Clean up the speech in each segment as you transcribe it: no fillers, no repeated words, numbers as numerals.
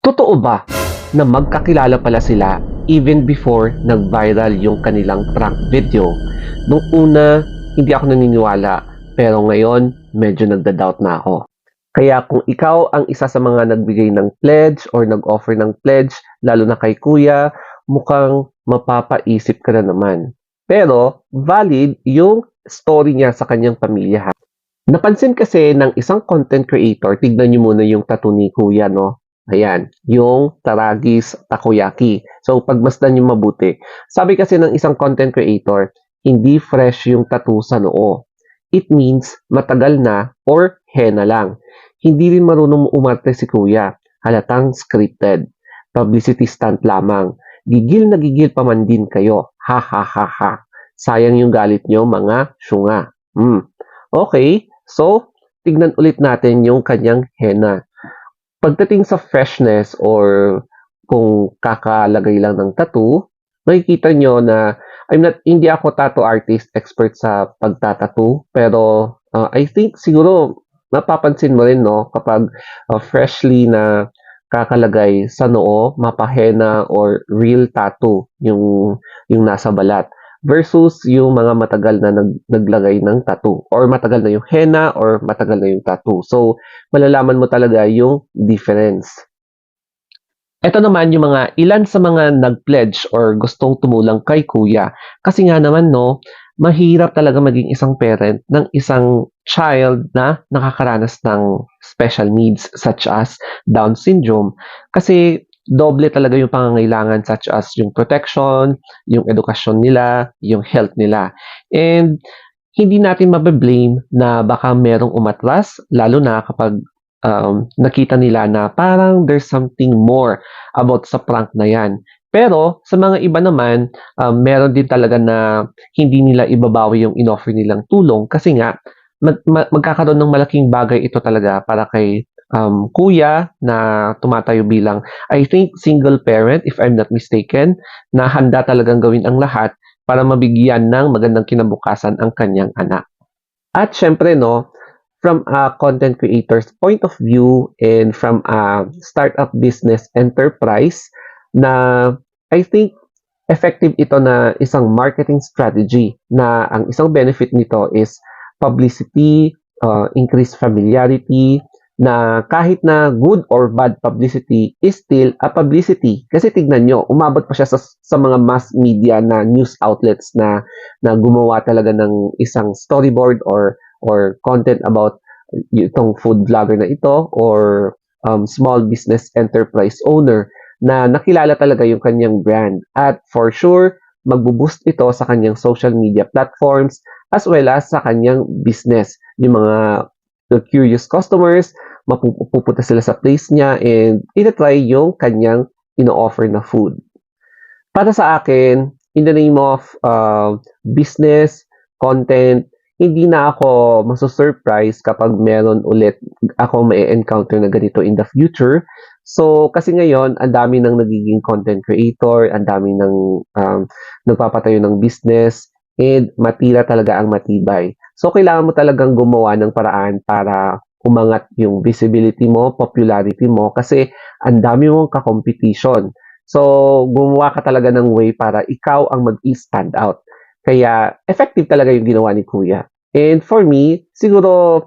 Totoo ba na magkakilala pala sila even before nag-viral yung kanilang prank video? Nung una, hindi ako naniniwala, pero ngayon, medyo nagda-doubt na ako. Kaya kung ikaw ang isa sa mga nagbigay ng pledge or nag-offer ng pledge, lalo na kay kuya, mukhang mapapaisip ka na naman. Pero valid yung story niya sa kanyang pamilya. Napansin kasi ng isang content creator, tignan niyo muna yung tattoo ni kuya, no? Ayan, yung Taragis Takoyaki. So, pagmasdan niyo mabuti. Sabi kasi ng isang content creator, hindi fresh yung tattoo sa noo. It means matagal na or henna lang. Hindi rin marunong umarte si kuya. Halatang scripted. Publicity stunt lamang. Gigil na gigil pa man din kayo. Ha ha ha ha. Sayang yung galit nyo mga syunga. Okay, so tignan ulit natin yung kanyang henna. Pagdating sa freshness or kung kakalagay lang ng tattoo, makikita nyo na hindi ako tattoo artist expert sa pagtatattoo, pero I think siguro mapapansin mo rin, no, kapag freshly na kakalagay sa noo, mapahena or real tattoo yung nasa balat versus yung mga matagal na naglagay ng tattoo or matagal na yung henna or matagal na yung tattoo. So, malalaman mo talaga yung difference. Ito naman yung ilan sa mga nag-pledge or gustong tumulong kay kuya. Kasi nga naman, no, mahirap talaga maging isang parent ng isang child na nakakaranas ng special needs such as Down syndrome. Kasi doble talaga yung pangangailangan such as yung protection, yung edukasyon nila, yung health nila. And hindi natin mabe-blame na baka merong umatras, lalo na kapag nakita nila na parang there's something more about sa prank na yan. Pero sa mga iba naman, meron din talaga na hindi nila ibabawi yung inoffer nilang tulong kasi nga magkakaroon ng malaking bagay ito talaga para kay kuya na tumatayo bilang, I think, single parent, if I'm not mistaken, na handa talagang gawin ang lahat para mabigyan ng magandang kinabukasan ang kanyang anak. At syempre, no, from a content creator's point of view and from a startup business enterprise na I think effective ito na isang marketing strategy na ang isang benefit nito is publicity, increased familiarity, na kahit na good or bad publicity is still a publicity. Kasi tignan nyo, umabot pa siya sa mga mass media na news outlets na gumawa talaga ng isang storyboard or content about itong food vlogger na ito or small business enterprise owner na nakilala talaga yung kanyang brand. At for sure, magbo-boost ito sa kanyang social media platforms as well as sa kanyang business. Yung mga curious customers, mapupunta sila sa place niya and itatry yung kanyang ino-offer na food. Para sa akin, in the name of business, content, hindi na ako maso-surprise kapag meron ulit ako may encounter na ganito in the future. So, kasi ngayon, ang dami ng nagiging content creator, ang dami ng nagpapatayo ng business, and matira talaga ang matibay. So, kailangan mo talagang gumawa ng paraan para umangat yung visibility mo, popularity mo, kasi ang dami mong ka-competition. So, gumawa ka talaga ng way para ikaw ang mag-stand out. Kaya, effective talaga yung ginawa ni Kuya. And for me, siguro,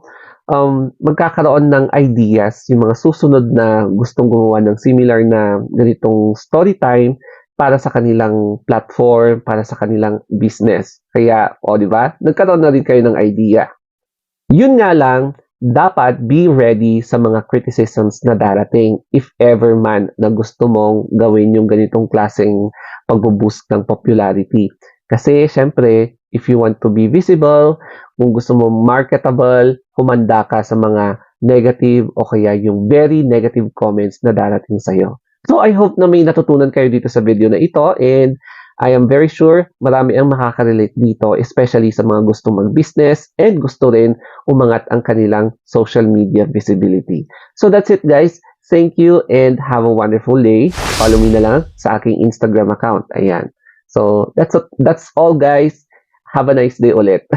magkakaroon ng ideas yung mga susunod na gustong gumawa ng similar na ganitong story time para sa kanilang platform, para sa kanilang business. Kaya, di ba? Nagkaroon na rin kayo ng idea. Yun nga lang, dapat be ready sa mga criticisms na darating if ever man na gusto mong gawin yung ganitong klaseng pag-boost ng popularity. Kasi, syempre, if you want to be visible, kung gusto mo marketable, humanda ka sa mga negative o kaya yung very negative comments na darating sa'yo. So, I hope na may natutunan kayo dito sa video na ito and I am very sure marami ang makaka-relate dito, especially sa mga gustong mag-business and gusto rin umangat ang kanilang social media visibility. So that's it guys. Thank you and have a wonderful day. Follow me na lang sa aking Instagram account. Ayan. So that's all guys. Have a nice day ulit.